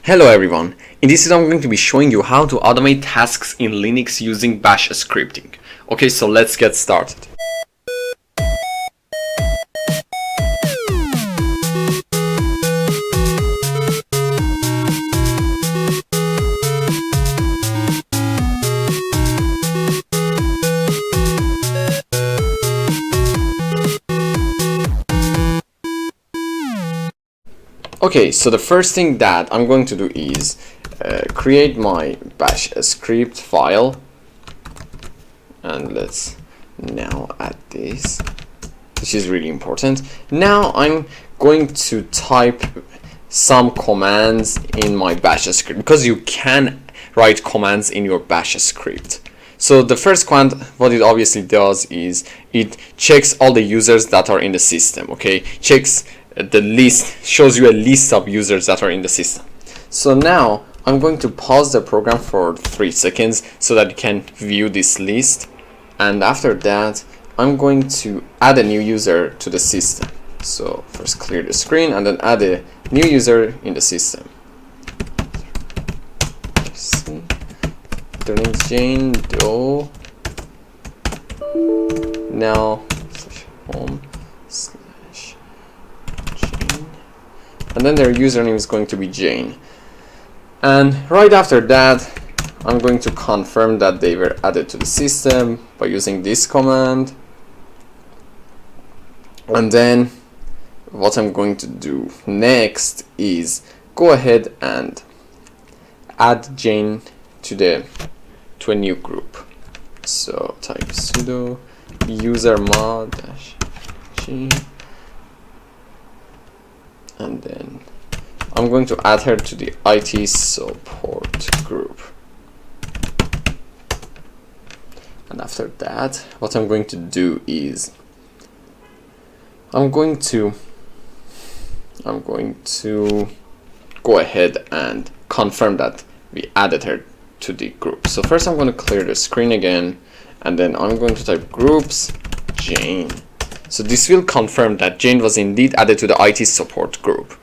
Hello everyone, in this video I'm going to be showing you how to automate tasks in Linux using bash scripting. Okay, so let's get started. Okay, so the first thing that I'm going to do is create my bash script file, and let's now add this, which is really important. Now I'm going to type some commands in my bash script, because you can write commands in your bash script. So the first command, what it obviously does is it checks all the users that are in the system. Okay, checks the list, shows you a list of users that are in the system. So now I'm going to pause the program for 3 seconds so that you can view this list, and after that I'm going to add a new user to the system. So first clear the screen and then add a new user in the system. Their name's Jane Doe. Now home slash Jane, and then their username is going to be Jane. And right after that, I'm going to confirm that they were added to the system by using this command. And then what I'm going to do next is go ahead and add Jane to a new group. So type sudo user mod -Jane, and then I'm going to add her to the IT support group. And after that, what I'm going to do is I'm going to go ahead and confirm that we added her to the group. So first I'm going to clear the screen again, and then I'm going to type groups Jane. So this will confirm that Jane was indeed added to the IT support group.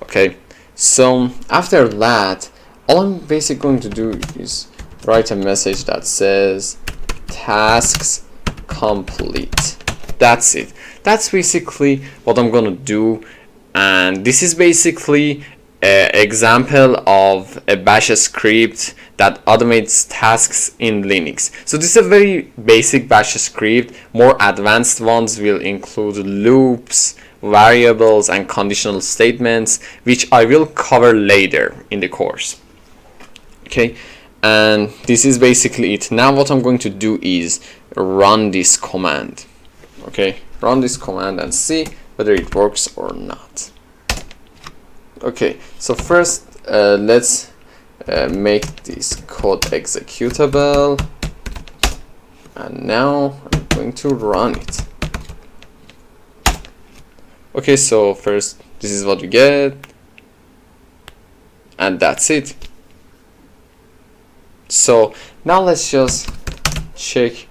Okay, so after that, all I'm basically going to do is write a message that says tasks complete. That's it. That's basically what I'm gonna do, and this is basically an example of a bash script that automates tasks in Linux. So this is a very basic bash script. More advanced ones will include loops, variables, and conditional statements, which I will cover later in the course. Okay, and this is basically it. Now what I'm going to do is run this command. Okay, run this command and see whether it works or not. Okay, so first let's make this code executable, and now I'm going to run it. Okay, so first this is what we get, and that's it. So now let's just check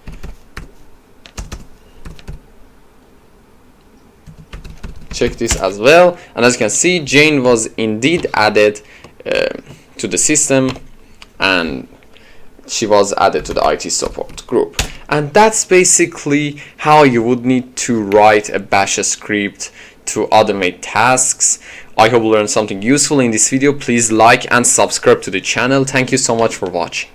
this as well, and as you can see, Jane was indeed added to the system, and she was added to the IT support group. And that's basically how you would need to write a bash script to automate tasks. I hope you learned something useful in this video. Please like and subscribe to the channel. Thank you so much for watching.